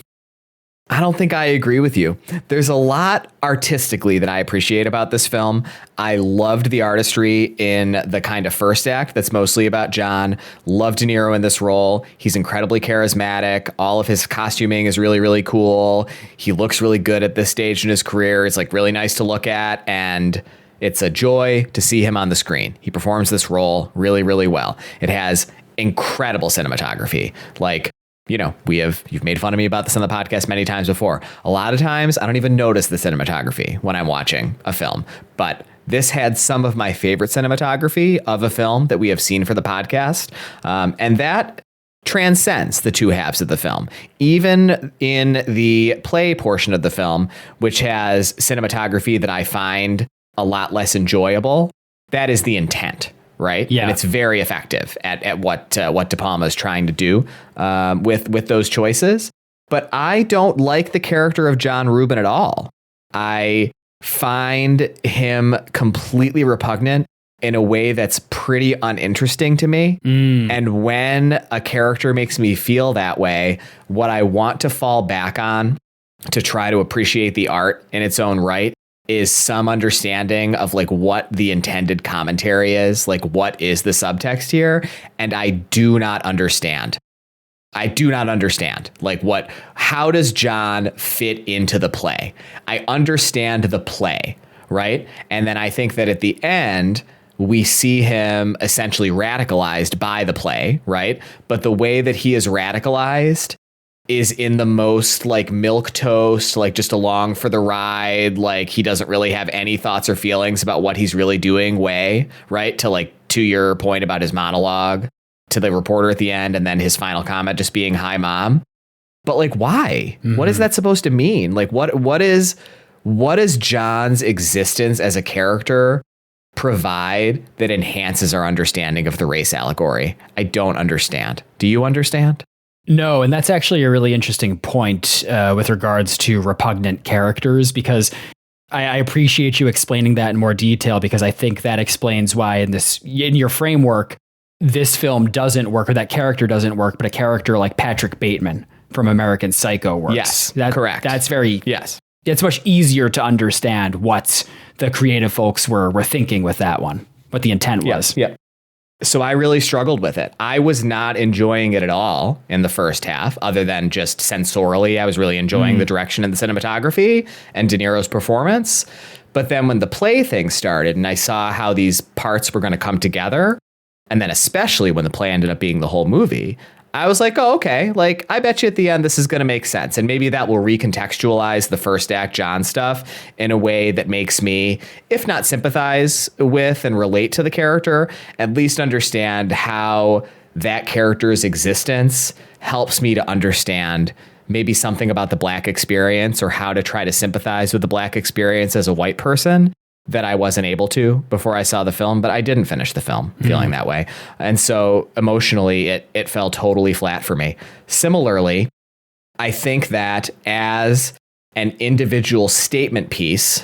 I don't think I agree with you. There's a lot artistically that I appreciate about this film. I loved the artistry in the kind of first act that's mostly about John. Loved De Niro in this role. He's incredibly charismatic. All of his costuming is really, really cool. He looks really good at this stage in his career. It's like really nice to look at, and it's a joy to see him on the screen. He performs this role really, really well. It has incredible cinematography. Like, you know, you've made fun of me about this on the podcast many times before. A lot of times I don't even notice the cinematography when I'm watching a film, but this had some of my favorite cinematography of a film that we have seen for the podcast. And that transcends the two halves of the film. Even in the play portion of the film, which has cinematography that I find a lot less enjoyable, that is the intent. Right. Yeah. And it's very effective at what De Palma is trying to do with those choices. But I don't like the character of John Rubin at all. I find him completely repugnant in a way that's pretty uninteresting to me. And when a character makes me feel that way, what I want to fall back on to try to appreciate the art in its own right is some understanding of like what the intended commentary is, like what is the subtext here. And I do not understand. Like how does John fit into the play? I understand the play, right? And then I think that at the end, we see him essentially radicalized by the play, right? But the way that he is radicalized is in the most like milquetoast, like just along for the ride. Like he doesn't really have any thoughts or feelings about what he's really doing way, right? To your point about his monologue to the reporter at the end, and then his final comment just being "Hi, Mom." But like, why? Mm-hmm. What is that supposed to mean? Like, what is John's existence as a character provide that enhances our understanding of the race allegory? I don't understand. Do you understand? No, and that's actually a really interesting point with regards to repugnant characters, because I appreciate you explaining that in more detail, because I think that explains why in your framework, this film doesn't work, or that character doesn't work, but a character like Patrick Bateman from American Psycho works. Yes, correct. That's very... Yes. It's much easier to understand what the creative folks were thinking with that one, what the intent was. Yeah. So I really struggled with it. I was not enjoying it at all in the first half, other than just sensorially. I was really enjoying the direction and the cinematography and De Niro's performance. But then when the play thing started and I saw how these parts were going to come together, and then especially when the play ended up being the whole movie, I was like, oh, okay. Like, I bet you at the end, this is going to make sense. And maybe that will recontextualize the first act John stuff in a way that makes me, if not sympathize with and relate to the character, at least understand how that character's existence helps me to understand maybe something about the Black experience or how to try to sympathize with the Black experience as a white person that I wasn't able to before I saw the film, but I didn't finish the film feeling that way. And so emotionally, it fell totally flat for me. Similarly, I think that as an individual statement piece,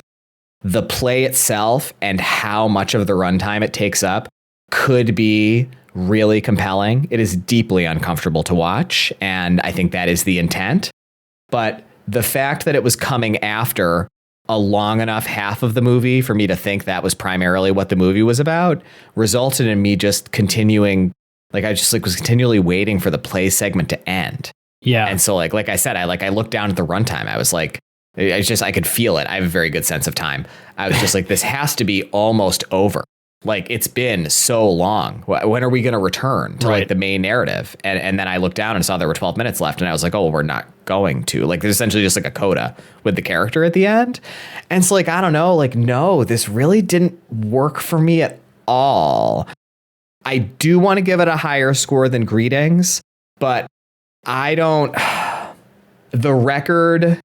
the play itself and how much of the runtime it takes up could be really compelling. It is deeply uncomfortable to watch, and I think that is the intent. But the fact that it was coming after a long enough half of the movie for me to think that was primarily what the movie was about resulted in me just continuing, like I just like was continually waiting for the play segment to end. Yeah. And so like I said, I looked down at the runtime. I was like, I could feel it. I have a very good sense of time. I was just like, this has to be almost over. Like, it's been so long. When are we going to return to like the main narrative? And then I looked down and saw there were 12 minutes left. And I was like, oh, well, we're not going to. Like, there's essentially just like a coda with the character at the end. And so like, I don't know, like, no, this really didn't work for me at all. I do want to give it a higher score than Greetings, but I don't. The record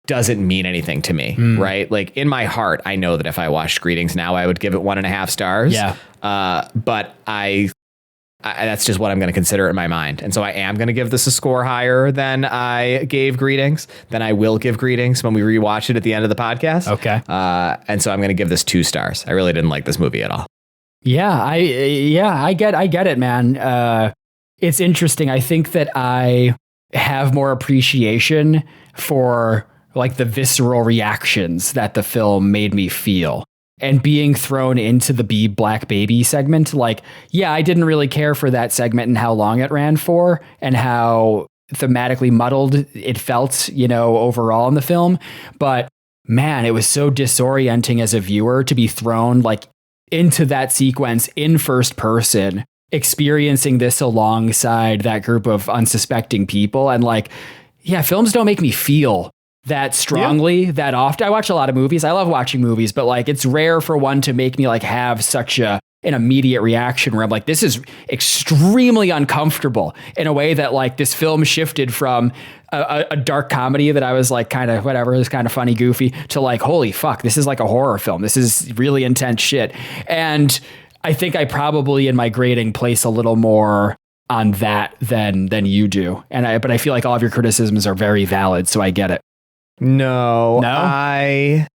doesn't mean anything to me, right? Like in my heart, I know that if I watched Greetings now, I would give it 1.5 stars. Yeah. But I that's just what I'm going to consider in my mind. And so I am going to give this a score higher than I gave Greetings. Then I will give Greetings when we rewatch it at the end of the podcast. Okay. And so I'm going to give this 2 stars. I really didn't like this movie at all. Yeah, I get it, man. It's interesting. I think that I have more appreciation for like the visceral reactions that the film made me feel. And being thrown into the Be Black Baby segment, like, yeah, I didn't really care for that segment and how long it ran for and how thematically muddled it felt, you know, overall in the film. But man, it was so disorienting as a viewer to be thrown like into that sequence in first person, experiencing this alongside that group of unsuspecting people. And like, yeah, films don't make me feel that strongly that often. I watch a lot of movies. I love watching movies, but like it's rare for one to make me like have such an immediate reaction where I'm like, this is extremely uncomfortable in a way that like this film shifted from a dark comedy that I was like kind of whatever, it was kind of funny, goofy, to like, holy fuck, this is like a horror film. This is really intense shit. And I think I probably in my grading place a little more on that than you do. But I feel like all of your criticisms are very valid, so I get it. No, I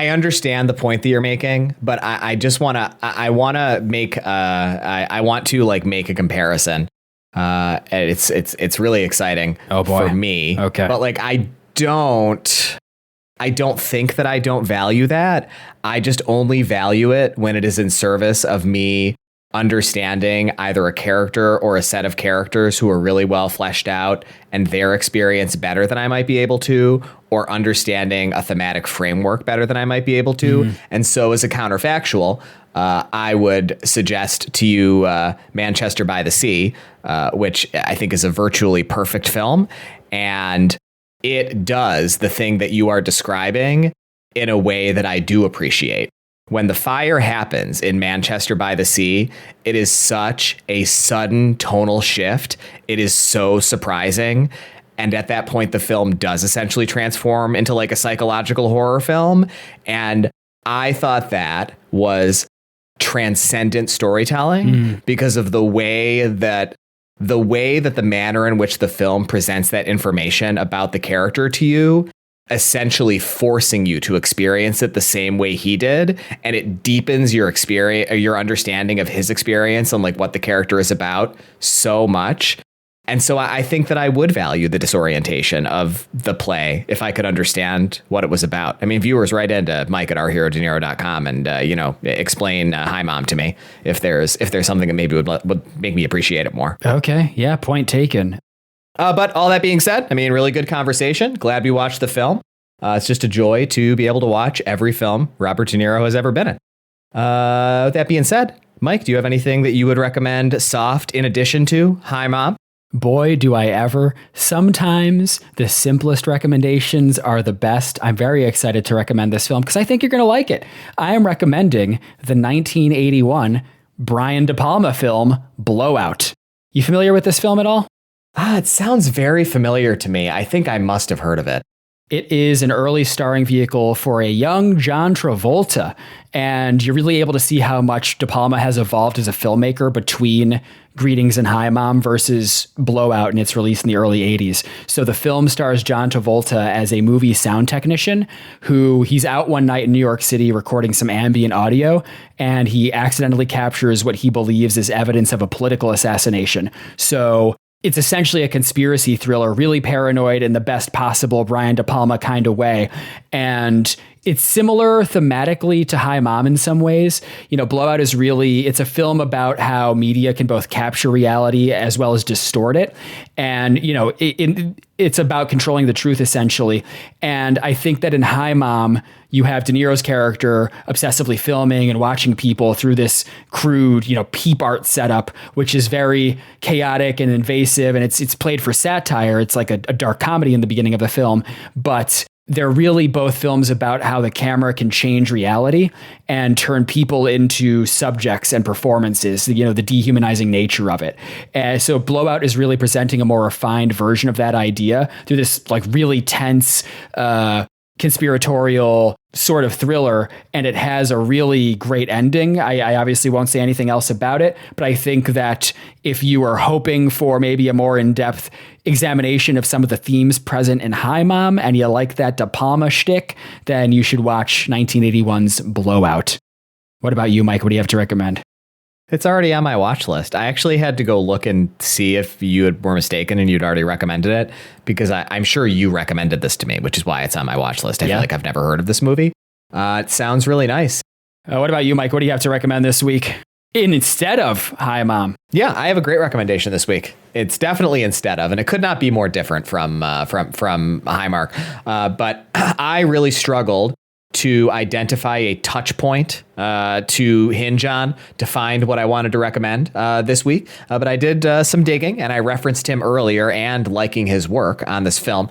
understand the point that you're making, but I just want to, I want to make, I want to like make a comparison. It's really exciting for me. Okay. But like, I don't think that I don't value that. I just only value it when it is in service of me understanding either a character or a set of characters who are really well fleshed out and their experience better than I might be able to, or understanding a thematic framework better than I might be able to. And so as a counterfactual, I would suggest to you Manchester by the Sea, which I think is a virtually perfect film. And it does the thing that you are describing in a way that I do appreciate. When the fire happens in Manchester by the Sea, it is such a sudden tonal shift. It is so surprising. And at that point, the film does essentially transform into like a psychological horror film. And I thought that was transcendent storytelling because of the way that the manner in which the film presents that information about the character to you, essentially forcing you to experience it the same way he did. And it deepens your experience, your understanding of his experience and like what the character is about so much. And so I think that I would value the disorientation of the play if I could understand what it was about. I mean, viewers, write into Mike@OurHeroDinero.com and, explain Hi Mom to me if there's something that maybe would make me appreciate it more. Okay. Yeah. Point taken. But all that being said, I mean, really good conversation. Glad we watched the film. It's just a joy to be able to watch every film Robert De Niro has ever been in. With that being said, Mike, do you have anything that you would recommend soft in addition to Hi Mom? Boy, do I ever. Sometimes the simplest recommendations are the best. I'm very excited to recommend this film because I think you're going to like it. I am recommending the 1981 Brian De Palma film, Blowout. You familiar with this film at all? It sounds very familiar to me. I think I must have heard of it. It is an early starring vehicle for a young John Travolta, and you're really able to see how much De Palma has evolved as a filmmaker between Greetings and Hi Mom versus Blowout and its release in the early 80s. So the film stars John Travolta as a movie sound technician who he's out one night in New York City recording some ambient audio, and he accidentally captures what he believes is evidence of a political assassination. So it's essentially a conspiracy thriller, really paranoid in the best possible Brian De Palma kind of way. And it's similar thematically to Hi Mom in some ways. You know, Blowout is really, it's a film about how media can both capture reality as well as distort it. And, you know, it's about controlling the truth essentially. And I think that in Hi Mom, you have De Niro's character obsessively filming and watching people through this crude, you know, peep art setup, which is very chaotic and invasive. And it's played for satire. It's like a dark comedy in the beginning of the film, but they're really both films about how the camera can change reality and turn people into subjects and performances, you know, the dehumanizing nature of it. And so Blowout is really presenting a more refined version of that idea through this like really tense, conspiratorial sort of thriller, and it has a really great ending. I obviously won't say anything else about it, but I think that if you are hoping for maybe a more in-depth examination of some of the themes present in Hi Mom and you like that De Palma shtick, then you should watch 1981's Blowout. What about you, Mike? What do you have to recommend? It's already on my watch list. I actually had to go look and see if you were mistaken and you'd already recommended it, because I'm sure you recommended this to me, which is why it's on my watch list. I feel like I've never heard of this movie. It sounds really nice. What about you, Mike? What do you have to recommend this week instead of Hi Mom? Yeah, I have a great recommendation this week. It's definitely instead of, and it could not be more different from Highmark. But I really struggled to identify a touch point to hinge on to find what I wanted to recommend this week. But I did some digging, and I referenced him earlier and liking his work on this film.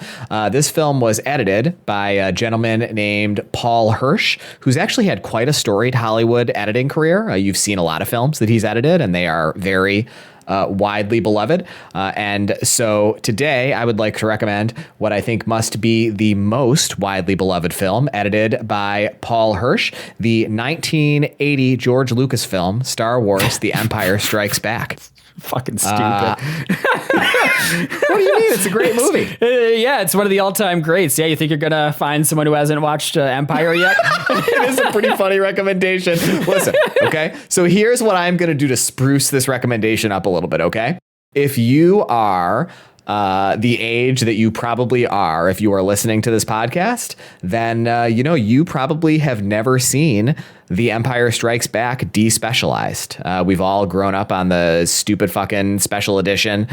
This film was edited by a gentleman named Paul Hirsch, who's actually had quite a storied Hollywood editing career. You've seen a lot of films that he's edited, and they are very widely beloved. And so today I would like to recommend what I think must be the most widely beloved film edited by Paul Hirsch, the 1980 George Lucas film, Star Wars: The Empire Strikes Back. Fucking stupid. What do you mean? It's a great movie. Yeah, it's one of the all-time greats. Yeah, you think you're going to find someone who hasn't watched Empire yet? It is a pretty funny recommendation. Listen, okay? So here's what I'm going to do to spruce this recommendation up a little bit, okay? If you are the age that you probably are, if you are listening to this podcast, then, you probably have never seen The Empire Strikes Back despecialized. We've all grown up on the stupid fucking special edition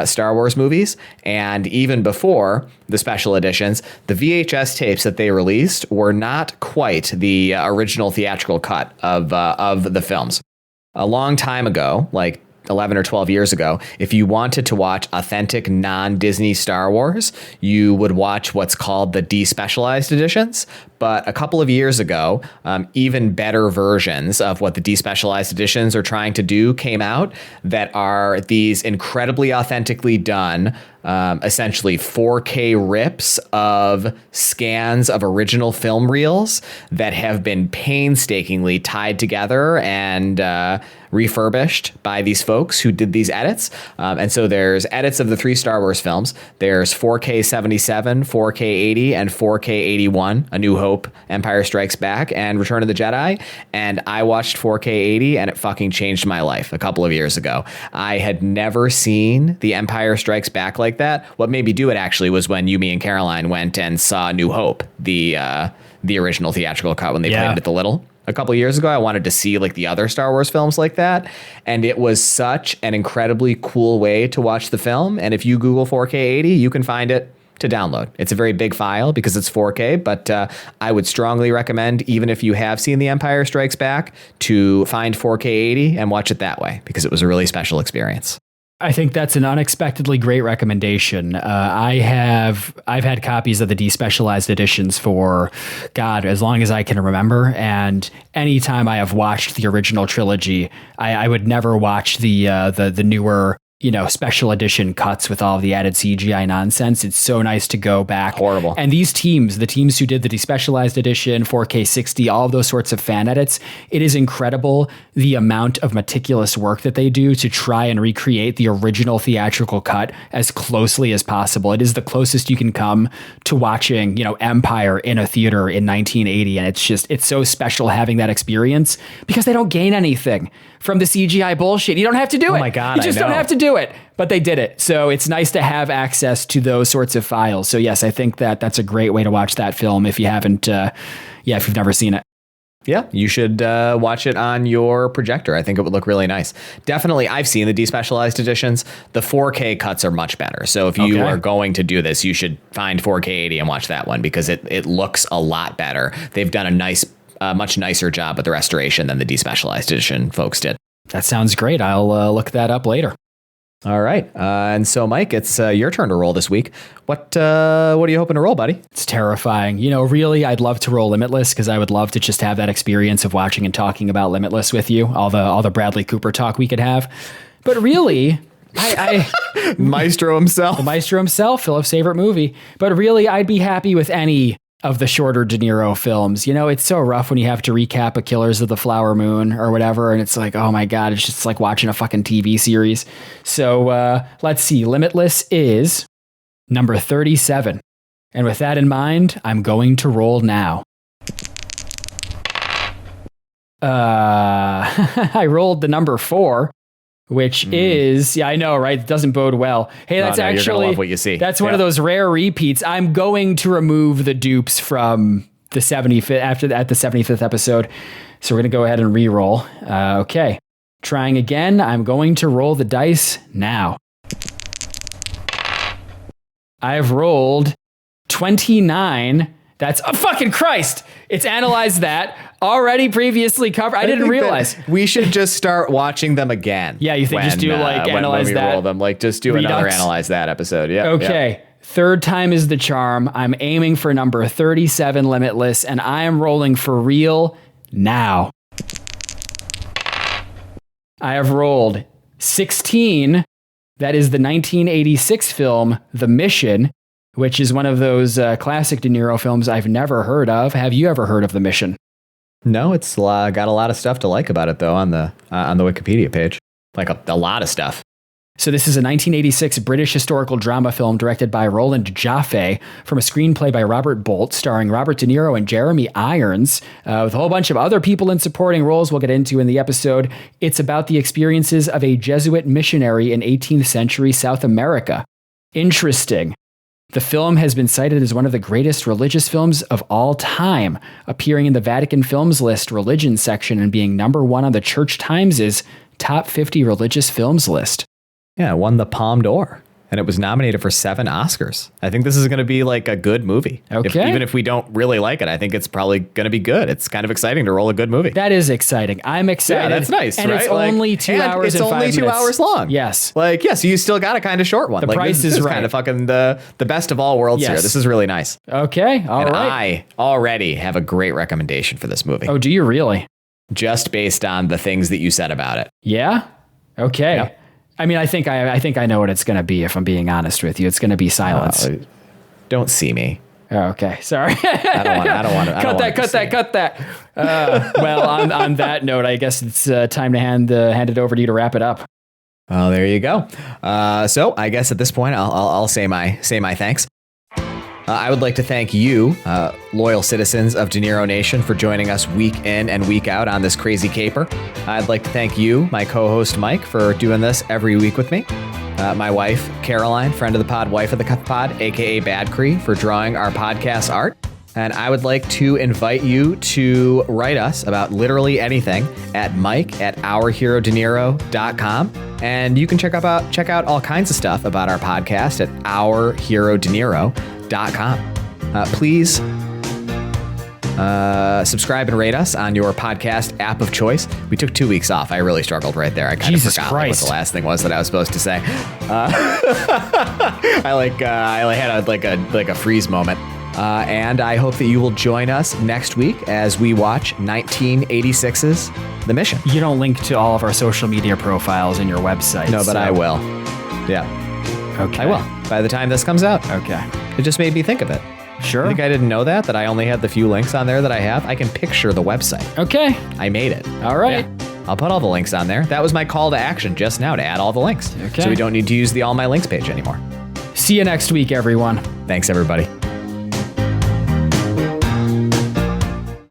Star Wars movies. And even before the special editions, the VHS tapes that they released were not quite the original theatrical cut of the films. A long time ago, like 11 or 12 years ago, if you wanted to watch authentic non-Disney Star Wars, you would watch what's called the despecialized editions. But a couple of years ago, even better versions of what the despecialized editions are trying to do came out that are these incredibly authentically done, essentially 4K rips of scans of original film reels that have been painstakingly tied together and refurbished by these folks who did these edits. And so there's edits of the 3 Star Wars films. There's 4K 77, 4K 80, and 4K 81, A New Hope, Empire Strikes Back, and Return of the Jedi. And I watched 4K 80, and it fucking changed my life a couple of years ago. I had never seen The Empire Strikes Back like that. What made me do it actually was when you, me, and Caroline went and saw New Hope, the original theatrical cut when they played it at the Little. A couple of years ago, I wanted to see like the other Star Wars films like that. And it was such an incredibly cool way to watch the film. And if you Google 4K 80, you can find it to download. It's a very big file because it's 4K, but I would strongly recommend, even if you have seen The Empire Strikes Back, to find 4K 80 and watch it that way because it was a really special experience. I think that's an unexpectedly great recommendation. I've had copies of the despecialized editions for, God, as long as I can remember. And anytime I have watched the original trilogy, I would never watch the newer, special edition cuts with all of the added CGI nonsense. It's so nice to go back. Horrible. And these teams, the teams who did the despecialized edition, 4K 60, all of those sorts of fan edits, it is incredible the amount of meticulous work that they do to try and recreate the original theatrical cut as closely as possible. It is the closest you can come to watching, Empire in a theater in 1980. And it's so special having that experience because they don't gain anything from the CGI bullshit. You don't have to do it. Oh my God, you just don't have to do it. But they did it. So it's nice to have access to those sorts of files. So yes, I think that's a great way to watch that film if you haven't, if you've never seen it. Yeah, you should watch it on your projector. I think it would look really nice. Definitely, I've seen the despecialized editions. The 4K cuts are much better. So if you are going to do this, you should find 4K 80 and watch that one because it looks a lot better. They've done a much nicer job with the restoration than the despecialized edition folks did. That sounds great. I'll look that up later. All right. And so, Mike, it's your turn to roll this week. What are you hoping to roll, buddy? It's terrifying. Really, I'd love to roll Limitless because I would love to just have that experience of watching and talking about Limitless with you, all the Bradley Cooper talk we could have. But really, I Maestro himself. The Maestro himself, Philip's favorite movie. But really, I'd be happy with any of the shorter De Niro films. It's so rough when you have to recap a Killers of the Flower Moon or whatever, and it's like, oh my God, it's just like watching a fucking TV series. So let's see. Limitless is number 37. And with that in mind, I'm going to roll now. I rolled the number 4. Which is, I know, right? It doesn't bode well. Hey, that's you're actually, gonna love what you see. That's one of those rare repeats. I'm going to remove the dupes from the 75th at the 75th episode. So we're going to go ahead and re-roll. Okay. Trying again. I'm going to roll the dice now. I've rolled 29. That's fucking Christ. It's analyzed that already previously covered. I didn't realize. We should just start watching them again. Yeah, you think just do analyze when we that? roll them, just do Redux. another analyze that episode. Yeah. Okay. Yeah. Third time is the charm. I'm aiming for number 37 Limitless, and I am rolling for real now. I have rolled 16. That is the 1986 film, The Mission, which is one of those classic De Niro films I've never heard of. Have you ever heard of The Mission? No, it's got a lot of stuff to like about it, though, on the Wikipedia page. Like a lot of stuff. So this is a 1986 British historical drama film directed by Roland Jaffe from a screenplay by Robert Bolt, starring Robert De Niro and Jeremy Irons, with a whole bunch of other people in supporting roles we'll get into in the episode. It's about the experiences of a Jesuit missionary in 18th century South America. Interesting. The film has been cited as one of the greatest religious films of all time, appearing in the Vatican Films List religion section and being number 1 on the Church Times' top 50 religious films list. Yeah, it won the Palme d'Or, and it was nominated for 7 Oscars. I think this is going to be like a good movie. Okay. Even if we don't really like it, I think it's probably going to be good. It's kind of exciting to roll a good movie. That is exciting. I'm excited. Yeah, that's nice, and right? It's only 2 hours and 5 minutes. It's only 2 hours long. Yes. So you still got a kind of short one. The price this is right. Kind of fucking the best of all worlds here. This is really nice. Okay, all right. I already have a great recommendation for this movie. Oh, do you really? Just based on the things that you said about it. Yeah? Okay. Yep. I mean, I think I know what it's going to be, if I'm being honest with you. It's going to be Silence. Don't see me. Oh, okay. Sorry. I don't want to. Cut that. Well, on that note, I guess it's time to hand it over to you to wrap it up. Oh, there you go. So I guess at this point, I'll say my thanks. I would like to thank you, loyal citizens of De Niro Nation, for joining us week in and week out on this crazy caper. I'd like to thank you, my co-host Mike, for doing this every week with me. My wife, Caroline, friend of the pod, wife of the pod, aka Bad Cree, for drawing our podcast art. And I would like to invite you to write us about literally anything at mike@ourherodeniro.com. And you can check out all kinds of stuff about our podcast Subscribe and rate us on your podcast app of choice. We took 2 weeks off. I really struggled right there. I kind of forgot what the last thing was that I was supposed to say. I had a freeze moment. And I hope that you will join us next week as we watch 1986's The Mission. You don't link to all of our social media profiles in your website. No, but I will. Yeah. Okay. I will. By the time this comes out. Okay. It just made me think of it. Sure. I think I didn't know that I only had the few links on there that I have. I can picture the website. Okay. I made it. All right. Yeah. I'll put all the links on there. That was my call to action just now, to add all the links. Okay. So we don't need to use the All My Links page anymore. See you next week, everyone. Thanks, everybody.